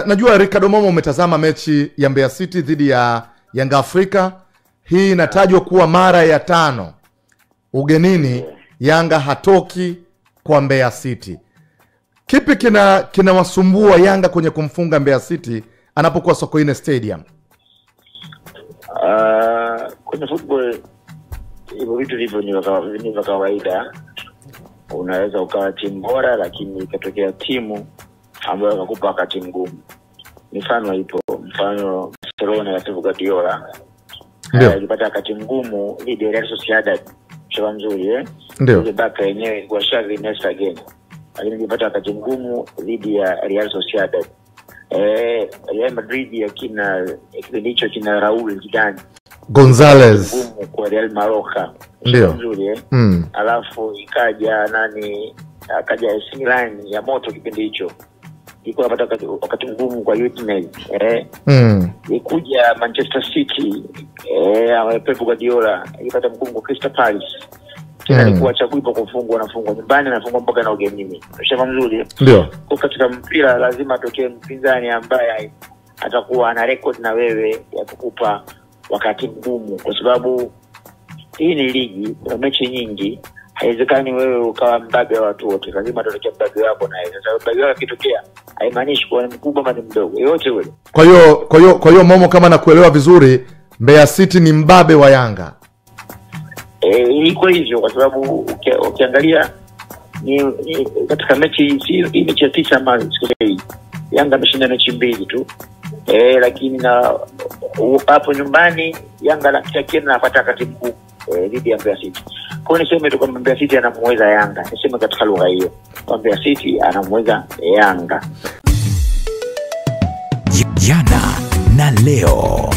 Najua Ricardo Momo umetazama mechi ya Mbeya City dhidi ya Yanga Afrika. Hii inatajwa kuwa mara ya 5 ugenini Yanga hatoki kwa Mbeya City. Kipi kinawasumbua Yanga kwenye kumfunga Mbeya City anapokuwa Sokoine Stadium? Kwenye football hivyo vitu hivyo ni kawaida. Unaweza ukawa timu bora lakini ikatokea timu ambayo inakupa wakati mgumu. Mfano Barcelona ya Pep Guardiola ilipata wakati mgumu dhidi ya Real Sociedad. Show nzuri ndio Barca yenyewe ilikuwa Xavi next again. Lakini ilipata wakati mgumu dhidi ya Real Sociedad. Real Madrid ya kipindi hicho kina Raul Zidane Gonzalez kwa Real Mallorca. Ndio. Alafu ikaja akaja AC Milan ya moto kipindi hicho. Ilikuwa wakati mgumu kwa Udinese. Ikuja Manchester City Pep Guardiola ilipata mgumu kwa Crystal Palace. Tena ilikuwa cha kuipa kufungwa nyumbani na fungwa mpaka na ugenini. Shamba mzuri. Ndio. Kwa katika mpira lazima atokee mpinzani ambaye atakuwa ana record na wewe ya kukupa wakati mgumu, kwa sababu hii ni ligi, kuna mechi nyingi. Haiwezekani wewe ukawa mbabe wa watu wote, lazima atokee mbabe wako na yeye. Sasa mbabe wako kitokea haimaanishi kwa ni mkubwa ama ni mdogo, yote wewe. Kwa hiyo Momo, kama nakuelewa vizuri, Mbeya City ni mbabe wa Yanga. Iko hivyo kwa sababu ukiangalia ni katika mechi hii mechi ya 9 ambayo sikosei Yanga ameshinda mechi 2 tu. Lakini na hapo nyumbani Yanga anapata wakati mgumu dhidi ya Mbeya City. Kwa hiyo niseme tu kwamba Mbeya City anamweza Yanga. Niseme katika lugha hiyo kwamba Mbeya City anamweza Yanga. Jana na leo.